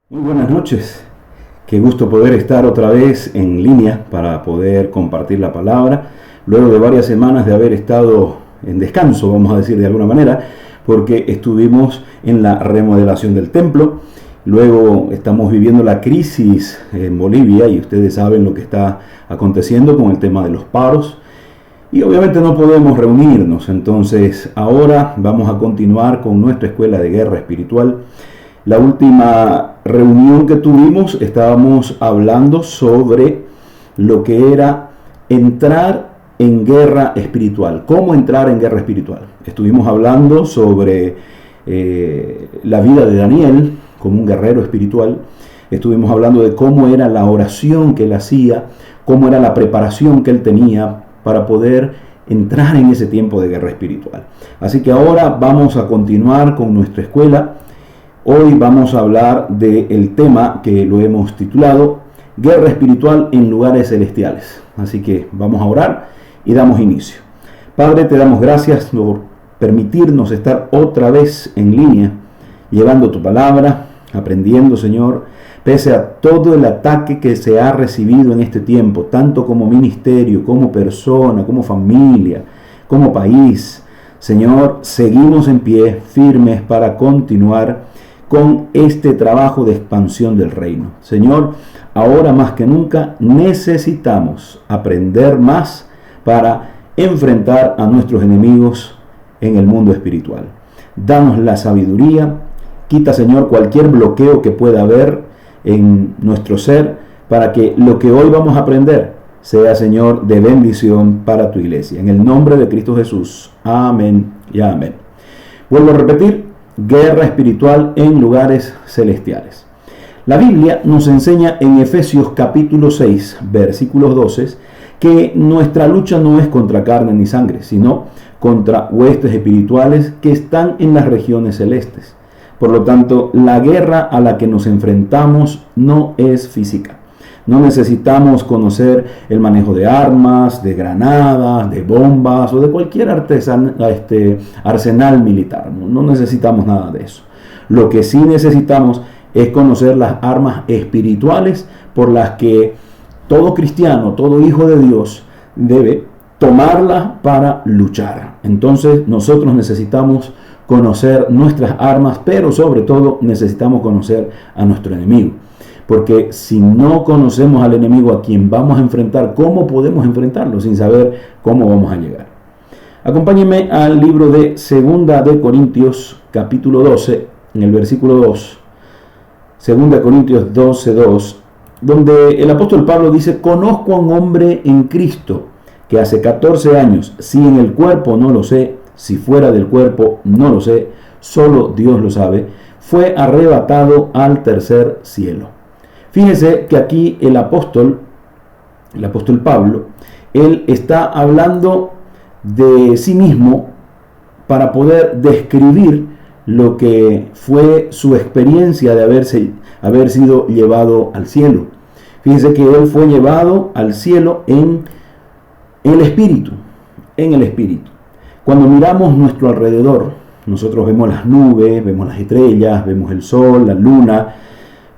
Muy buenas noches, qué gusto poder estar otra vez en línea para poder compartir la palabra, luego de varias semanas de haber estado en descanso, vamos a decir de alguna manera, porque estuvimos en la remodelación del templo, luego estamos viviendo la crisis en Bolivia y ustedes saben lo que está aconteciendo con el tema de los paros. Y obviamente no podemos reunirnos, entonces ahora vamos a continuar con nuestra escuela de guerra espiritual. La última reunión que tuvimos estábamos hablando sobre lo que era entrar en guerra espiritual, cómo entrar en guerra espiritual. Estuvimos hablando sobre la vida de Daniel como un guerrero espiritual. Estuvimos hablando de cómo era la oración que él hacía, cómo era la preparación que él tenía para poder entrar en ese tiempo de guerra espiritual. Así que ahora vamos a continuar con nuestra escuela. Hoy vamos a hablar del tema que lo hemos titulado Guerra Espiritual en Lugares Celestiales. Así que vamos a orar y damos inicio. Padre, te damos gracias por permitirnos estar otra vez en línea, llevando tu palabra, aprendiendo, Señor, pese a todo el ataque que se ha recibido en este tiempo, tanto como ministerio, como persona, como familia, como país. Señor, seguimos en pie, firmes para continuar con este trabajo de expansión del reino. Señor, ahora más que nunca necesitamos aprender más para enfrentar a nuestros enemigos en el mundo espiritual. Danos la sabiduría, quita, Señor, cualquier bloqueo que pueda haber en nuestro ser para que lo que hoy vamos a aprender sea, Señor, de bendición para tu iglesia. En el nombre de Cristo Jesús. Amén y amén. Vuelvo a repetir. Guerra espiritual en lugares celestiales. La Biblia nos enseña en Efesios capítulo 6, versículos 12, que nuestra lucha no es contra carne ni sangre, sino contra huestes espirituales que están en las regiones celestes. Por lo tanto, la guerra a la que nos enfrentamos no es física. No necesitamos conocer el manejo de armas, de granadas, de bombas o de cualquier arsenal militar. No necesitamos nada de eso. Lo que sí necesitamos es conocer las armas espirituales por las que todo cristiano, todo hijo de Dios debe tomarlas para luchar. Entonces nosotros necesitamos conocer nuestras armas, pero sobre todo necesitamos conocer a nuestro enemigo. Porque si no conocemos al enemigo a quien vamos a enfrentar, ¿cómo podemos enfrentarlo sin saber cómo vamos a llegar? Acompáñenme al libro de Segunda de Corintios, capítulo 12, en el versículo 2. Segunda de Corintios 12, 2, donde el apóstol Pablo dice: conozco a un hombre en Cristo que hace 14 años, si en el cuerpo no lo sé, si fuera del cuerpo no lo sé, solo Dios lo sabe, fue arrebatado al tercer cielo. Fíjense que aquí el apóstol Pablo, él está hablando de sí mismo para poder describir lo que fue su experiencia de haber sido llevado al cielo. Fíjense que él fue llevado al cielo en el Espíritu, Cuando miramos nuestro alrededor, nosotros vemos las nubes, vemos las estrellas, vemos el sol, la luna.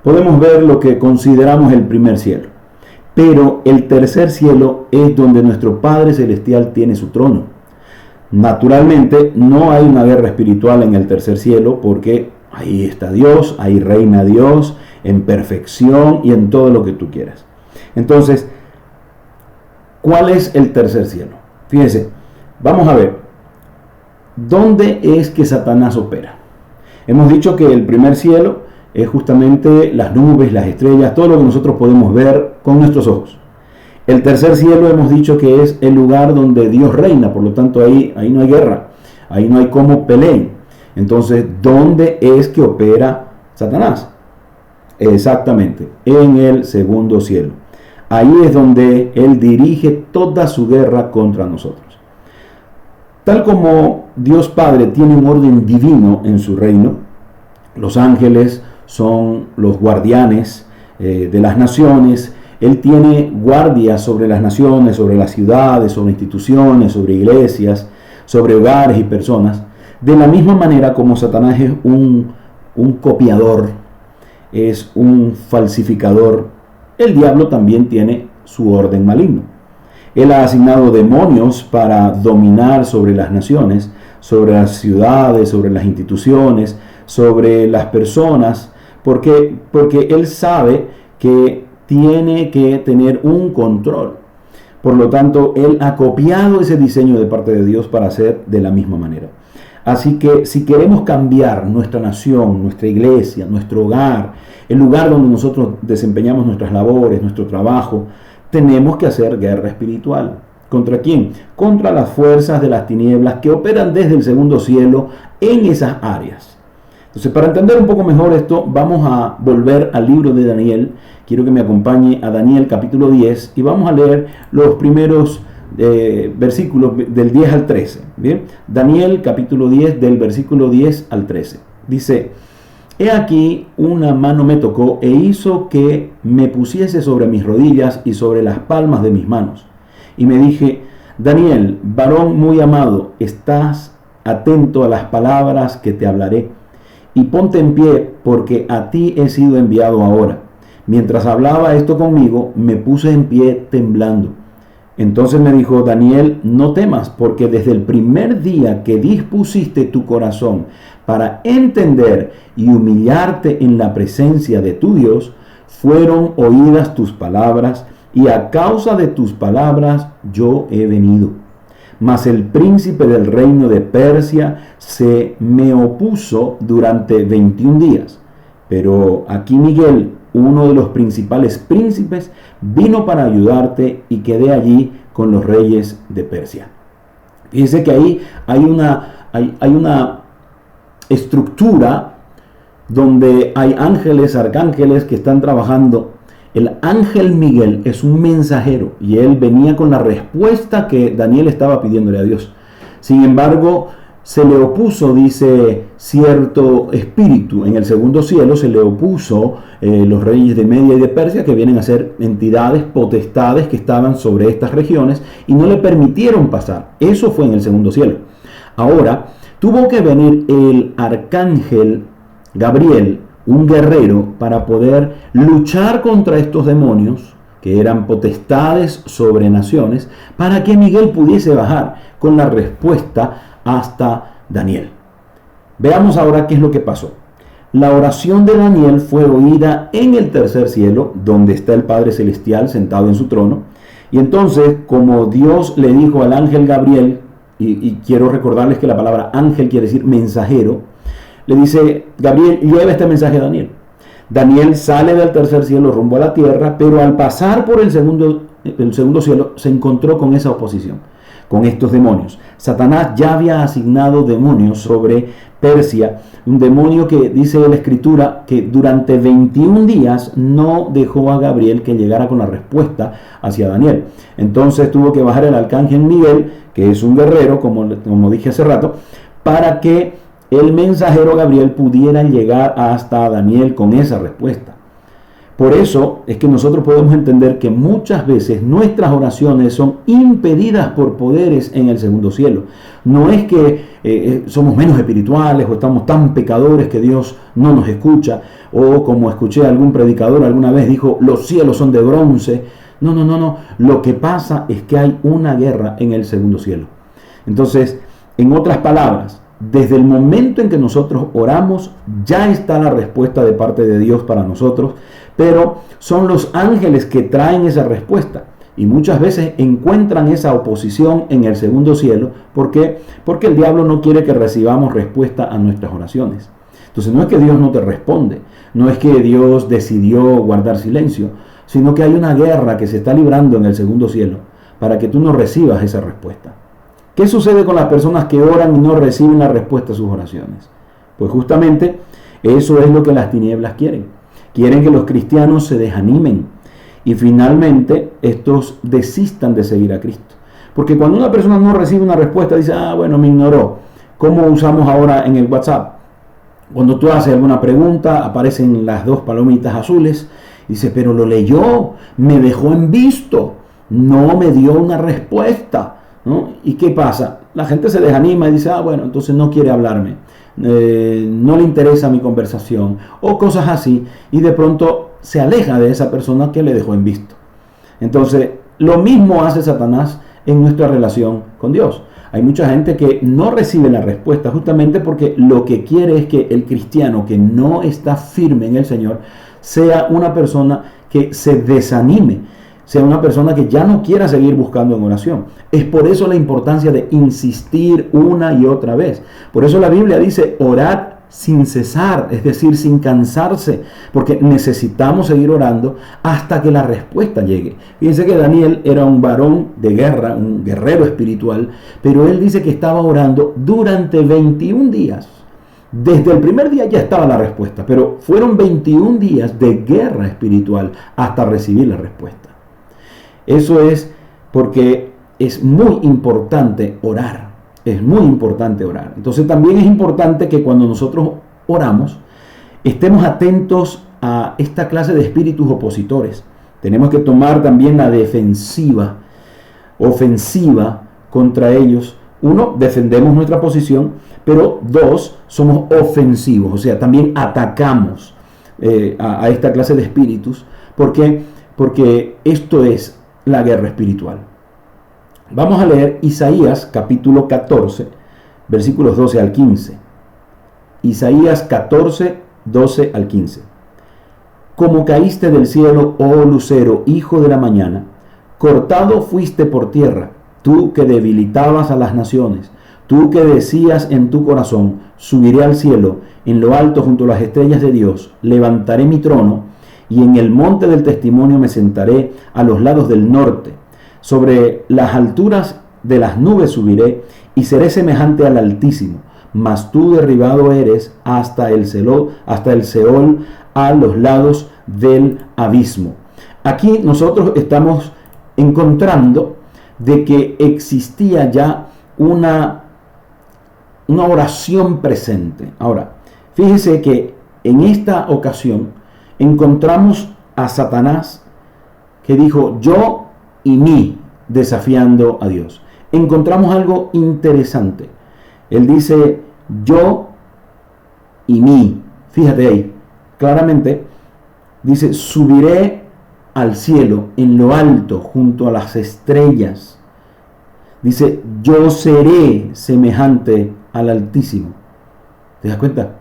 Podemos ver lo que consideramos el primer cielo. Pero el tercer cielo es donde nuestro Padre Celestial tiene su trono. Naturalmente, no hay una guerra espiritual en el tercer cielo porque ahí está Dios, ahí reina Dios en perfección y en todo lo que tú quieras. Entonces, ¿cuál es el tercer cielo? Fíjense, vamos a ver, ¿dónde es que Satanás opera? Hemos dicho que el primer cielo es justamente las nubes, las estrellas, todo lo que nosotros podemos ver con nuestros ojos. El tercer cielo hemos dicho que es el lugar donde Dios reina, por lo tanto ahí no hay guerra, ahí no hay cómo peleen. Entonces, ¿dónde es que opera Satanás? Exactamente, en el segundo cielo. Ahí es donde él dirige toda su guerra contra nosotros. Tal como Dios Padre tiene un orden divino en su reino, los ángeles son los guardianes de las naciones. Él tiene guardia sobre las naciones, sobre las ciudades, sobre instituciones, sobre iglesias, sobre hogares y personas. De la misma manera como Satanás es un copiador, es un falsificador, el diablo también tiene su orden maligno. Él ha asignado demonios para dominar sobre las naciones, sobre las ciudades, sobre las instituciones, sobre las personas, porque él sabe que tiene que tener un control. Por lo tanto, él ha copiado ese diseño de parte de Dios para hacer de la misma manera. Así que si queremos cambiar nuestra nación, nuestra iglesia, nuestro hogar, el lugar donde nosotros desempeñamos nuestras labores, nuestro trabajo, tenemos que hacer guerra espiritual. ¿Contra quién? Contra las fuerzas de las tinieblas que operan desde el segundo cielo en esas áreas. Entonces, para entender un poco mejor esto, vamos a volver al libro de Daniel. Quiero que me acompañe a Daniel capítulo 10 y vamos a leer los primeros versículos del 10 al 13. ¿Bien? Daniel capítulo 10 del versículo 10 al 13. Dice: He aquí una mano me tocó e hizo que me pusiese sobre mis rodillas y sobre las palmas de mis manos. Y me dije: Daniel, varón muy amado, estás atento a las palabras que te hablaré. Y ponte en pie, porque a ti he sido enviado ahora. Mientras hablaba esto conmigo, me puse en pie temblando. Entonces me dijo: Daniel, no temas, porque desde el primer día que dispusiste tu corazón para entender y humillarte en la presencia de tu Dios, fueron oídas tus palabras, y a causa de tus palabras yo he venido. Mas el príncipe del reino de Persia se me opuso durante 21 días. Pero aquí Miguel, uno de los principales príncipes, vino para ayudarte y quedé allí con los reyes de Persia. Fíjense que ahí hay una estructura donde hay ángeles, arcángeles que están trabajando. El ángel Miguel es un mensajero y él venía con la respuesta que Daniel estaba pidiéndole a Dios. Sin embargo, se le opuso, dice, cierto espíritu. En el segundo cielo se le opuso los reyes de Media y de Persia, que vienen a ser entidades, potestades que estaban sobre estas regiones y no le permitieron pasar. Eso fue en el segundo cielo. Ahora, tuvo que venir el arcángel Gabriel, un guerrero, para poder luchar contra estos demonios que eran potestades sobre naciones, para que Miguel pudiese bajar con la respuesta hasta Daniel. Veamos ahora qué es lo que pasó. La oración de Daniel fue oída en el tercer cielo, donde está el Padre Celestial sentado en su trono. Y entonces, como Dios le dijo al ángel Gabriel, y quiero recordarles que la palabra ángel quiere decir mensajero, le dice: Gabriel, lleva este mensaje a Daniel. Daniel sale del tercer cielo rumbo a la tierra, pero al pasar por el segundo cielo se encontró con esa oposición, con estos demonios. Satanás ya había asignado demonios sobre Persia, un demonio que dice la Escritura que durante 21 días no dejó a Gabriel que llegara con la respuesta hacia Daniel. Entonces tuvo que bajar el arcángel Miguel, que es un guerrero, como dije hace rato, para que el mensajero Gabriel pudiera llegar hasta Daniel con esa respuesta. Por eso es que nosotros podemos entender que muchas veces nuestras oraciones son impedidas por poderes en el segundo cielo. No es que somos menos espirituales o estamos tan pecadores que Dios no nos escucha, o como escuché a algún predicador alguna vez dijo: los cielos son de bronce. No. Lo que pasa es que hay una guerra en el segundo cielo. Entonces, en otras palabras, desde el momento en que nosotros oramos, ya está la respuesta de parte de Dios para nosotros, pero son los ángeles que traen esa respuesta y muchas veces encuentran esa oposición en el segundo cielo. ¿Por qué? Porque el diablo no quiere que recibamos respuesta a nuestras oraciones. Entonces no es que Dios no te responde, no es que Dios decidió guardar silencio, sino que hay una guerra que se está librando en el segundo cielo para que tú no recibas esa respuesta. ¿Qué sucede con las personas que oran y no reciben la respuesta a sus oraciones? Pues justamente eso es lo que las tinieblas quieren. Quieren que los cristianos se desanimen y finalmente estos desistan de seguir a Cristo. Porque cuando una persona no recibe una respuesta, dice: bueno, me ignoró. ¿Cómo usamos ahora en el WhatsApp? Cuando tú haces alguna pregunta, aparecen las dos palomitas azules. Dice: pero lo leyó, me dejó en visto, no me dio una respuesta, ¿no? ¿Y qué pasa? la gente se desanima y dice, bueno, entonces no quiere hablarme, no le interesa mi conversación, o cosas así, y de pronto se aleja de esa persona que le dejó en visto. Entonces, lo mismo hace Satanás en nuestra relación con Dios. Hay mucha gente que no recibe la respuesta justamente porque lo que quiere es que el cristiano que no está firme en el Señor sea una persona que se desanime, sea una persona que ya no quiera seguir buscando en oración. Es por eso la importancia de insistir una y otra vez. Por eso la Biblia dice, orad sin cesar, es decir, sin cansarse, porque necesitamos seguir orando hasta que la respuesta llegue. Fíjense que Daniel era un varón de guerra, un guerrero espiritual, pero él dice que estaba orando durante 21 días. Desde el primer día ya estaba la respuesta, pero fueron 21 días de guerra espiritual hasta recibir la respuesta. Eso es porque es muy importante orar. Es muy importante orar. Entonces también es importante que cuando nosotros oramos estemos atentos a esta clase de espíritus opositores. Tenemos que tomar también la ofensiva contra ellos. Uno, defendemos nuestra posición, pero dos, somos ofensivos, o sea, también atacamos a esta clase de espíritus. ¿Por qué? Porque esto es la guerra espiritual. Vamos a leer Isaías capítulo 14, versículos 12 al 15. Isaías 14, 12 al 15. Como caíste del cielo, oh lucero, hijo de la mañana, cortado fuiste por tierra, tú que debilitabas a las naciones, tú que decías en tu corazón, subiré al cielo, en lo alto junto a las estrellas de Dios, levantaré mi trono, y en el monte del testimonio me sentaré a los lados del norte. Sobre las alturas de las nubes subiré y seré semejante al Altísimo. Mas tú derribado eres hasta el Seol, a los lados del abismo. Aquí nosotros estamos encontrando de que existía ya una oración presente. Ahora, fíjese que en esta ocasión encontramos a Satanás que dijo, yo y mí, desafiando a Dios. Encontramos algo interesante. Él dice, yo y mí. Fíjate ahí, claramente dice, subiré al cielo, en lo alto, junto a las estrellas. Dice, yo seré semejante al Altísimo. ¿Te das cuenta?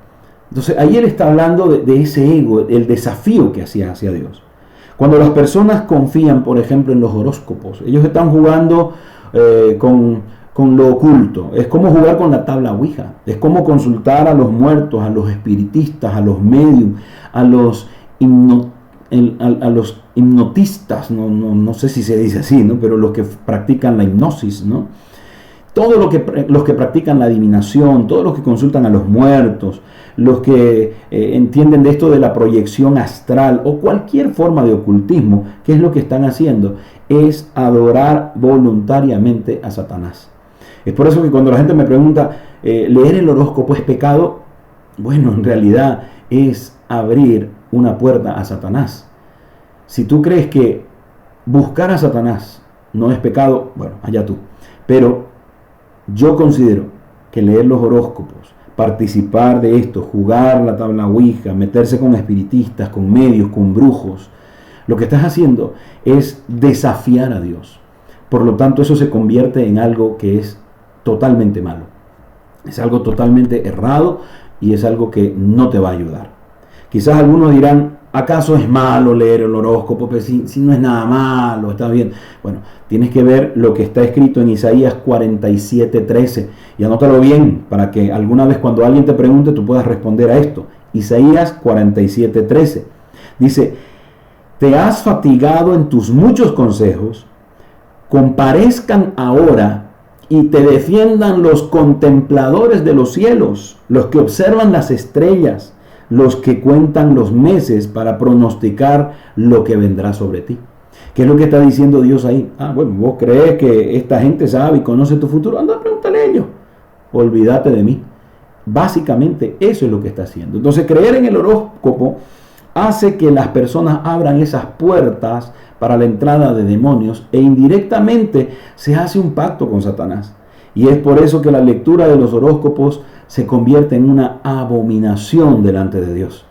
Entonces, ahí él está hablando de ese ego, el desafío que hacía hacia Dios. Cuando las personas confían, por ejemplo, en los horóscopos, ellos están jugando con lo oculto. Es como jugar con la tabla Ouija. Es como consultar a los muertos, a los espiritistas, a los medium, a los hipnotistas, no sé si se dice así, ¿no? Pero los que practican la hipnosis, ¿no? Todos los que practican la adivinación, todos los que consultan a los muertos, los que entienden de esto de la proyección astral o cualquier forma de ocultismo, ¿qué es lo que están haciendo? Es adorar voluntariamente a Satanás. Es por eso que cuando la gente me pregunta, ¿leer el horóscopo es pecado? Bueno, en realidad es abrir una puerta a Satanás. Si tú crees que buscar a Satanás no es pecado, bueno, allá tú. Pero yo considero que leer los horóscopos, participar de esto, jugar la tabla Ouija, meterse con espiritistas, con medios, con brujos, lo que estás haciendo es desafiar a Dios. Por lo tanto, eso se convierte en algo que es totalmente malo. Es algo totalmente errado y es algo que no te va a ayudar. Quizás algunos dirán, ¿acaso es malo leer el horóscopo? Pero si no es nada malo, está bien. Bueno, tienes que ver lo que está escrito en Isaías 47:13 y anótalo bien para que alguna vez cuando alguien te pregunte tú puedas responder a esto. Isaías 47:13 dice, te has fatigado en tus muchos consejos, comparezcan ahora y te defiendan los contempladores de los cielos, los que observan las estrellas, los que cuentan los meses para pronosticar lo que vendrá sobre ti. ¿Qué es lo que está diciendo Dios ahí? Bueno, vos crees que esta gente sabe y conoce tu futuro. Anda, pregúntale a ellos. Olvídate de mí. Básicamente eso es lo que está haciendo. Entonces, creer en el horóscopo hace que las personas abran esas puertas para la entrada de demonios e indirectamente se hace un pacto con Satanás. Y es por eso que la lectura de los horóscopos se convierte en una abominación delante de Dios.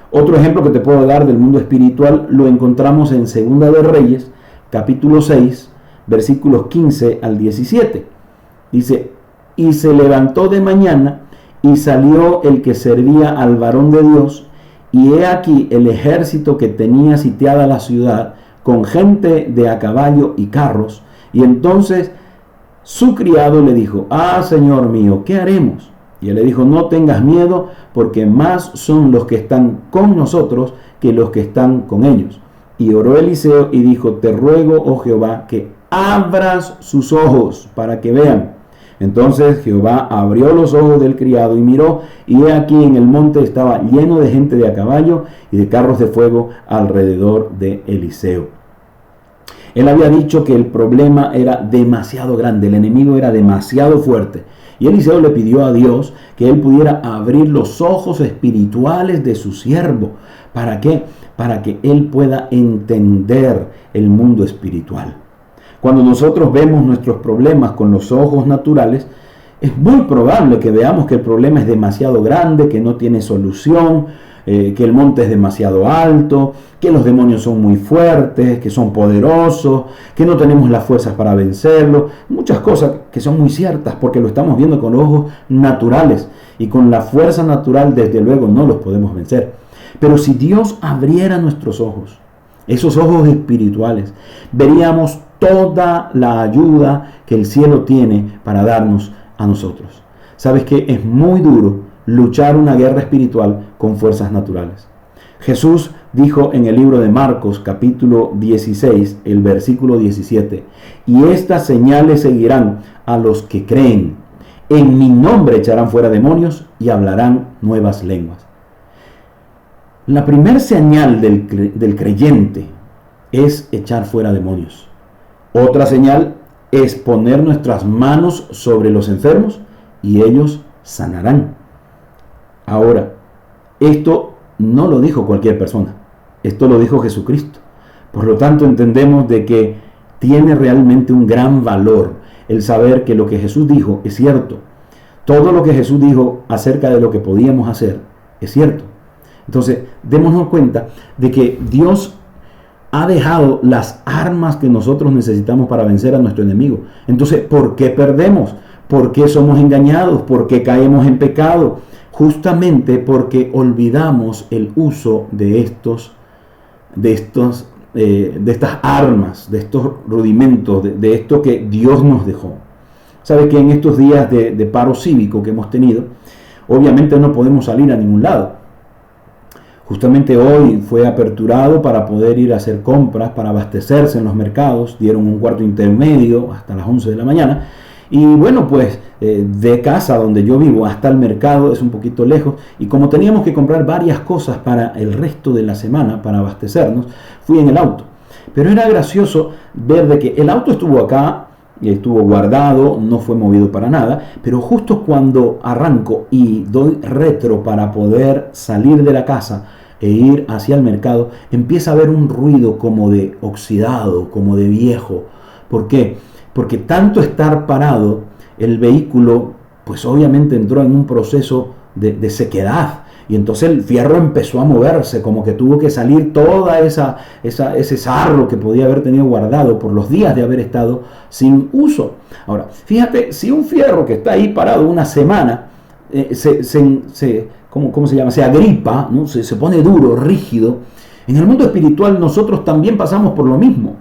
Otro ejemplo que te puedo dar del mundo espiritual lo encontramos en Segunda de Reyes, capítulo 6, versículos 15 al 17. Dice: y se levantó de mañana y salió el que servía al varón de Dios, y he aquí el ejército que tenía sitiada la ciudad, con gente de a caballo y carros. Y entonces su criado le dijo: Señor mío, ¿qué haremos? Y él le dijo: no tengas miedo, porque más son los que están con nosotros que los que están con ellos. Y oró Eliseo y dijo: te ruego, oh Jehová, que abras sus ojos para que vean. Entonces Jehová abrió los ojos del criado y miró, y he aquí en el monte estaba lleno de gente de a caballo y de carros de fuego alrededor de Eliseo. Él había dicho que el problema era demasiado grande, el enemigo era demasiado fuerte. Y Eliseo le pidió a Dios que él pudiera abrir los ojos espirituales de su siervo. ¿Para qué? Para que él pueda entender el mundo espiritual. Cuando nosotros vemos nuestros problemas con los ojos naturales, es muy probable que veamos que el problema es demasiado grande, que no tiene solución, que el monte es demasiado alto, que los demonios son muy fuertes, que son poderosos, que no tenemos las fuerzas para vencerlo. Muchas cosas que son muy ciertas porque lo estamos viendo con ojos naturales, y con la fuerza natural desde luego no los podemos vencer. Pero si Dios abriera nuestros ojos, esos ojos espirituales, veríamos toda la ayuda que el cielo tiene para darnos a nosotros. ¿Sabes qué? Es muy duro luchar una guerra espiritual con fuerzas naturales. Jesús dijo en el libro de Marcos, capítulo 16, el versículo 17: y estas señales seguirán a los que creen. En mi nombre echarán fuera demonios y hablarán nuevas lenguas. La primera señal del creyente es echar fuera demonios. Otra señal es poner nuestras manos sobre los enfermos y ellos sanarán. Ahora, esto no lo dijo cualquier persona, esto lo dijo Jesucristo. Por lo tanto, entendemos de que tiene realmente un gran valor el saber que lo que Jesús dijo es cierto. Todo lo que Jesús dijo acerca de lo que podíamos hacer es cierto. Entonces, démonos cuenta de que Dios ha dejado las armas que nosotros necesitamos para vencer a nuestro enemigo. Entonces, ¿por qué perdemos? ¿Por qué somos engañados? ¿Por qué caemos en pecado? Justamente porque olvidamos el uso de estas armas, de estos rudimentos, de esto que Dios nos dejó. Sabe que en estos días de paro cívico que hemos tenido, obviamente no podemos salir a ningún lado. Justamente hoy fue aperturado para poder ir a hacer compras, para abastecerse en los mercados. Dieron un cuarto intermedio hasta las 11 de la mañana. Y bueno, pues de casa donde yo vivo hasta el mercado es un poquito lejos. Y como teníamos que comprar varias cosas para el resto de la semana, para abastecernos, fui en el auto. Pero era gracioso ver de que el auto estuvo acá, estuvo guardado, no fue movido para nada. Pero justo cuando arranco y doy retro para poder salir de la casa e ir hacia el mercado, empieza a haber un ruido como de oxidado, como de viejo. ¿Por qué? Porque tanto estar parado, el vehículo pues obviamente entró en un proceso de sequedad, y entonces el fierro empezó a moverse, como que tuvo que salir toda ese sarro que podía haber tenido guardado por los días de haber estado sin uso. Ahora, fíjate, si un fierro que está ahí parado una semana ¿cómo se llama? Se agripa, ¿no? Se pone duro, rígido. En el mundo espiritual nosotros también pasamos por lo mismo.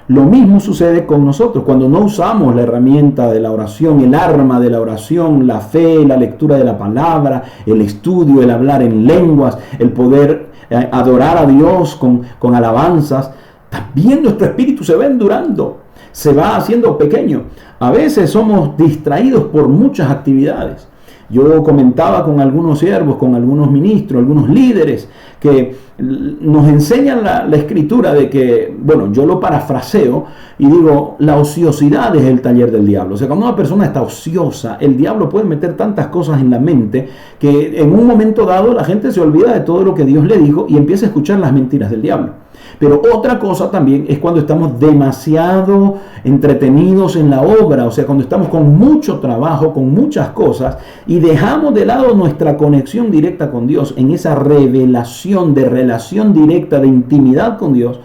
Lo mismo sucede con nosotros cuando no usamos la herramienta de la oración, el arma de la oración, la fe, la lectura de la palabra, el estudio, el hablar en lenguas, el poder adorar a Dios con alabanzas. También nuestro espíritu se va endurando, se va haciendo pequeño. A veces somos distraídos por muchas actividades. Yo comentaba con algunos siervos, con algunos ministros, algunos líderes que nos enseñan la escritura de que, bueno, yo lo parafraseo y digo, la ociosidad es el taller del diablo. O sea, cuando una persona está ociosa, el diablo puede meter tantas cosas en la mente que en un momento dado la gente se olvida de todo lo que Dios le dijo y empieza a escuchar las mentiras del diablo. Pero otra cosa también es cuando estamos demasiado entretenidos en la obra, o sea, cuando estamos con mucho trabajo, con muchas cosas, y dejamos de lado nuestra conexión directa con Dios, en esa revelación de relación directa, de intimidad con Dios,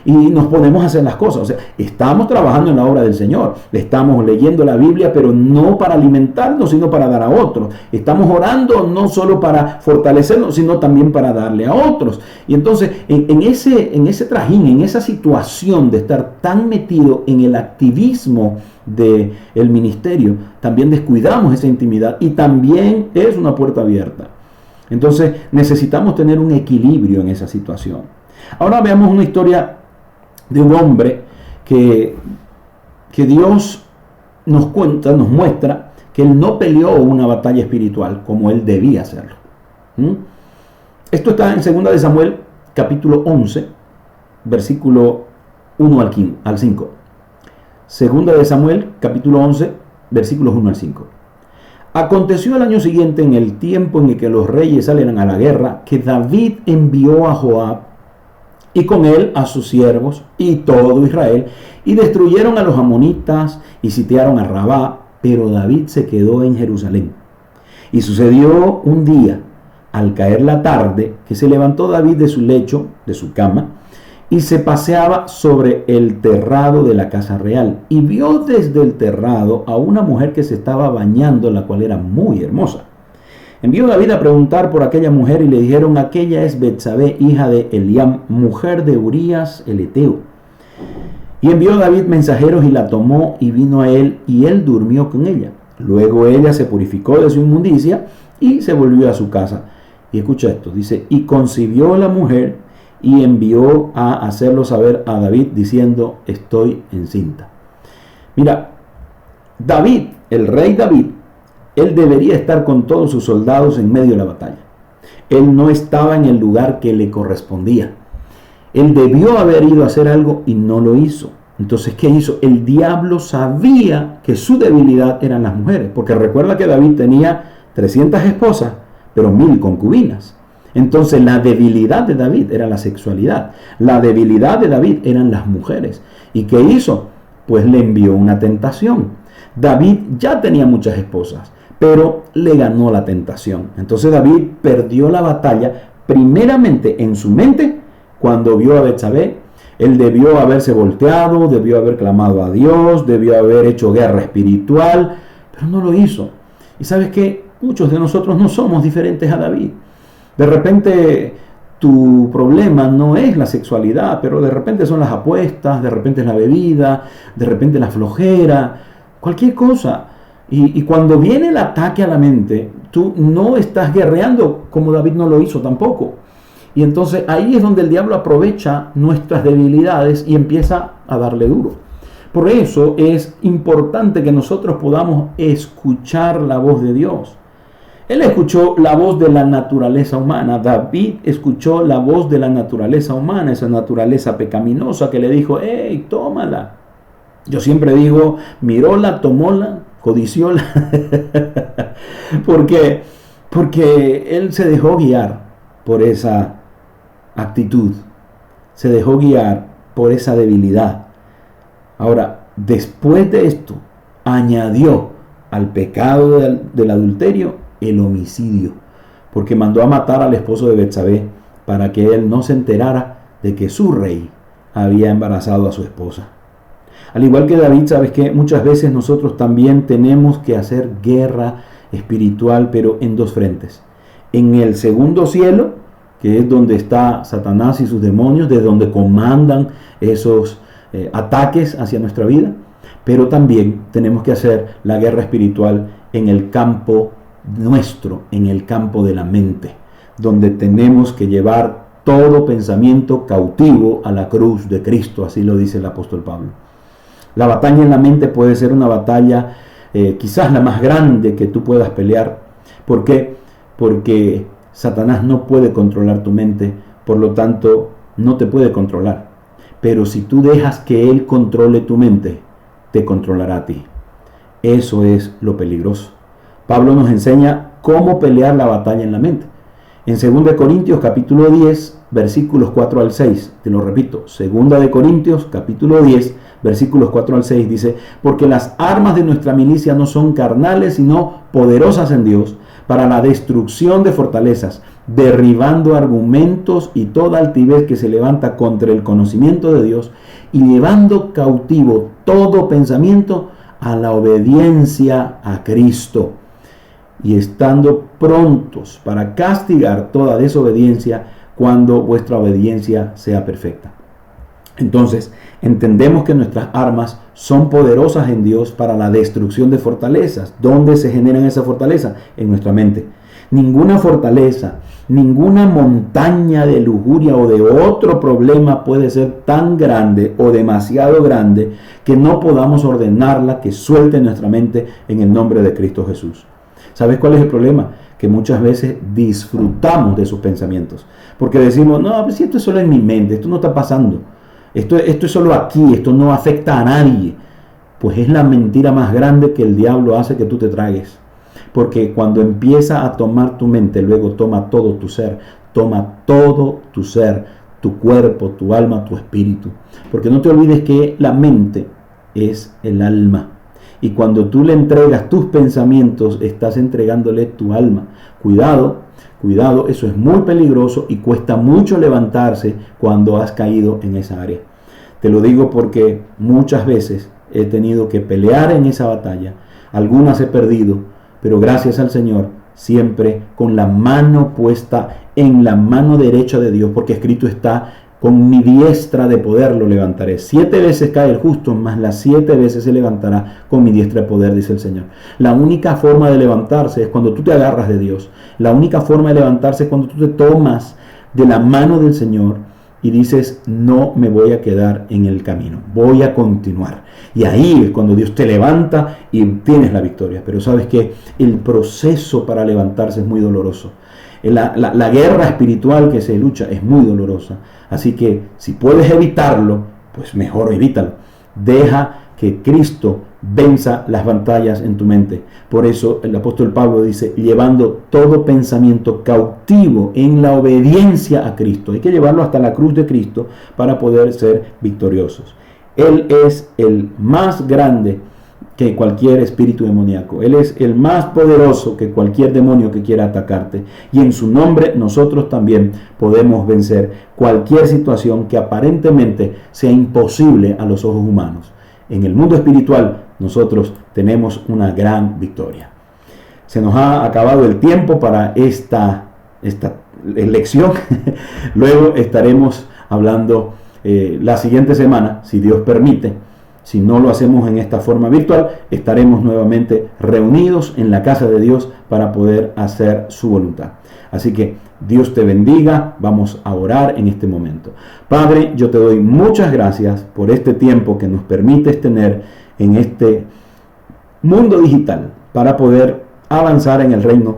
y nos ponemos a hacer las cosas. O sea, estamos trabajando en la obra del Señor, estamos leyendo la Biblia, pero no para alimentarnos, sino para dar a otros. Estamos orando no solo para fortalecernos, sino también para darle a otros. Y entonces, en ese trajín, en esa situación de estar tan metido en el activismo del ministerio, también descuidamos esa intimidad y también es una puerta abierta. Entonces, necesitamos tener un equilibrio en esa situación. Ahora veamos una historia de un hombre que Dios nos cuenta, nos muestra que él no peleó una batalla espiritual como él debía hacerlo. Esto está en 2 de Samuel, capítulo 11, versículo 1 al 5. 2 de Samuel, capítulo 11, versículos 1 al 5. Aconteció el año siguiente, en el tiempo en el que los reyes salieron a la guerra, que David envió a Joab y con él a sus siervos y todo Israel, y destruyeron a los amonitas y sitiaron a Rabá, pero David se quedó en Jerusalén. Y sucedió un día, al caer la tarde, que se levantó David de su lecho, de su cama, y se paseaba sobre el terrado de la casa real, y vio desde el terrado a una mujer que se estaba bañando, la cual era muy hermosa. Envió David a preguntar por aquella mujer y le dijeron: aquella es Betsabé, hija de Eliam, mujer de Urías el Eteo. Y envió David mensajeros y la tomó y vino a él, y él durmió con ella. Luego ella se purificó de su inmundicia y se volvió a su casa. Y escucha esto, dice: y concibió la mujer y envió a hacerlo saber a David diciendo: estoy encinta. Mira, David, el rey David, él debería estar con todos sus soldados en medio de la batalla. Él no estaba en el lugar que le correspondía. Él debió haber ido a hacer algo y no lo hizo. Entonces, ¿qué hizo? El diablo sabía que su debilidad eran las mujeres, porque recuerda que David tenía 300 esposas, pero 1000 concubinas. Entonces, la debilidad de David era la sexualidad. La debilidad de David eran las mujeres. ¿Y qué hizo? Pues le envió una tentación. David ya tenía muchas esposas, pero le ganó la tentación. Entonces David perdió la batalla primeramente en su mente cuando vio a Betsabé. Él debió haberse volteado, debió haber clamado a Dios, debió haber hecho guerra espiritual, pero no lo hizo. Y sabes que muchos de nosotros no somos diferentes a David. De repente tu problema no es la sexualidad, pero de repente son las apuestas, de repente es la bebida, de repente la flojera, cualquier cosa. Y cuando viene el ataque a la mente, tú no estás guerreando como David no lo hizo tampoco. Y entonces ahí es donde el diablo aprovecha nuestras debilidades y empieza a darle duro. Por eso es importante que nosotros podamos escuchar la voz de Dios. Él escuchó la voz de la naturaleza humana. David escuchó la voz de la naturaleza humana, esa naturaleza pecaminosa que le dijo: ¡hey, tómala! Yo siempre digo, miróla, tomóla, codicióla. Porque él se dejó guiar por esa actitud. Se dejó guiar por esa debilidad. Ahora, después de esto, añadió al pecado del adulterio el homicidio, porque mandó a matar al esposo de Betsabé para que él no se enterara de que su rey había embarazado a su esposa. Al igual que David, sabes que muchas veces nosotros también tenemos que hacer guerra espiritual, pero en dos frentes. En el segundo cielo, que es donde está Satanás y sus demonios, de donde comandan esos ataques hacia nuestra vida, pero también tenemos que hacer la guerra espiritual en el campo nuestro, en el campo de la mente, donde tenemos que llevar todo pensamiento cautivo a la cruz de Cristo, así lo dice el apóstol Pablo. La batalla en la mente puede ser una batalla quizás la más grande que tú puedas pelear. ¿Por qué? Porque Satanás no puede controlar tu mente, por lo tanto no te puede controlar. Pero si tú dejas que él controle tu mente, te controlará a ti. Eso es lo peligroso. Pablo nos enseña cómo pelear la batalla en la mente. En 2 Corintios capítulo 10, versículos 4 al 6. Te lo repito, 2 Corintios, capítulo 10, versículos 4 al 6, dice: porque las armas de nuestra milicia no son carnales, sino poderosas en Dios, para la destrucción de fortalezas, derribando argumentos y toda altivez que se levanta contra el conocimiento de Dios, y llevando cautivo todo pensamiento a la obediencia a Cristo, y estando prontos para castigar toda desobediencia cuando vuestra obediencia sea perfecta. Entonces, entendemos que nuestras armas son poderosas en Dios para la destrucción de fortalezas. ¿Dónde se generan esas fortalezas? En nuestra mente. Ninguna fortaleza, ninguna montaña de lujuria o de otro problema puede ser tan grande o demasiado grande que no podamos ordenarla, que suelte en nuestra mente en el nombre de Cristo Jesús. ¿Sabes cuál es el problema? Que muchas veces disfrutamos de sus pensamientos. Porque decimos, no, pues si esto es solo en mi mente, esto no está pasando. Esto es solo aquí, esto no afecta a nadie. Pues es la mentira más grande que el diablo hace que tú te tragues. Porque cuando empieza a tomar tu mente, luego toma todo tu ser, tu cuerpo, tu alma, tu espíritu. Porque no te olvides que la mente es el alma. Y cuando tú le entregas tus pensamientos, estás entregándole tu alma. Cuidado, eso es muy peligroso y cuesta mucho levantarse cuando has caído en esa área. Te lo digo porque muchas veces he tenido que pelear en esa batalla. Algunas he perdido, pero gracias al Señor, siempre con la mano puesta en la mano derecha de Dios, porque escrito está: con mi diestra de poder lo levantaré. 7 veces cae el justo, mas las 7 veces se levantará con mi diestra de poder, dice el Señor. La única forma de levantarse es cuando tú te agarras de Dios. La única forma de levantarse es cuando tú te tomas de la mano del Señor y dices: no me voy a quedar en el camino, voy a continuar. Y ahí es cuando Dios te levanta y tienes la victoria. Pero sabes que el proceso para levantarse es muy doloroso. La guerra espiritual que se lucha es muy dolorosa. Así que si puedes evitarlo, pues mejor evítalo. Deja que Cristo venza las batallas en tu mente. Por eso el apóstol Pablo dice: llevando todo pensamiento cautivo en la obediencia a Cristo. Hay que llevarlo hasta la cruz de Cristo para poder ser victoriosos. Él es el más grande que cualquier espíritu demoníaco. Él es el más poderoso que cualquier demonio que quiera atacarte. Y en su nombre nosotros también podemos vencer cualquier situación que aparentemente sea imposible a los ojos humanos. En el mundo espiritual nosotros tenemos una gran victoria. Se nos ha acabado el tiempo para esta lección. Luego estaremos hablando la siguiente semana, si Dios permite. Si no lo hacemos en esta forma virtual, estaremos nuevamente reunidos en la casa de Dios para poder hacer su voluntad. Así que Dios te bendiga. Vamos a orar en este momento. Padre, yo te doy muchas gracias por este tiempo que nos permites tener en este mundo digital para poder avanzar en el reino,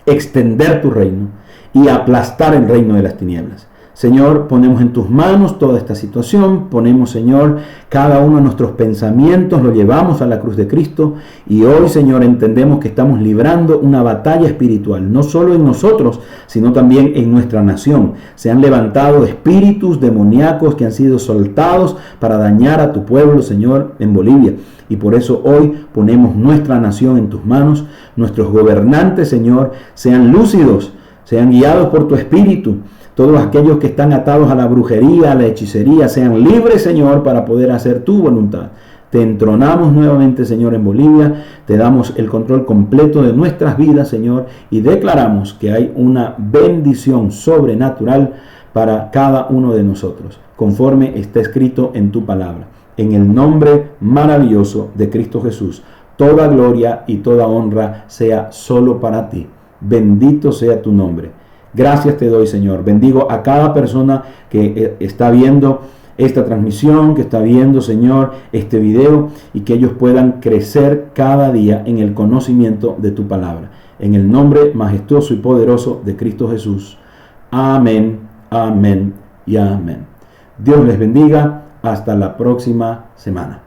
extender tu reino y aplastar el reino de las tinieblas. Señor, ponemos en tus manos toda esta situación, ponemos, Señor, cada uno de nuestros pensamientos, lo llevamos a la cruz de Cristo y hoy, Señor, entendemos que estamos librando una batalla espiritual, no solo en nosotros, sino también en nuestra nación. Se han levantado espíritus demoníacos que han sido soltados para dañar a tu pueblo, Señor, en Bolivia. Y por eso hoy ponemos nuestra nación en tus manos. Nuestros gobernantes, Señor, sean lúcidos, sean guiados por tu espíritu. Todos aquellos que están atados a la brujería, a la hechicería, sean libres, Señor, para poder hacer tu voluntad. Te entronamos nuevamente, Señor, en Bolivia. Te damos el control completo de nuestras vidas, Señor, y declaramos que hay una bendición sobrenatural para cada uno de nosotros, conforme está escrito en tu palabra. En el nombre maravilloso de Cristo Jesús, toda gloria y toda honra sea solo para ti. Bendito sea tu nombre. Gracias te doy, Señor. Bendigo a cada persona que está viendo esta transmisión, que está viendo, Señor, este video, y que ellos puedan crecer cada día en el conocimiento de tu palabra. En el nombre majestuoso y poderoso de Cristo Jesús. Amén, amén y amén. Dios les bendiga. Hasta la próxima semana.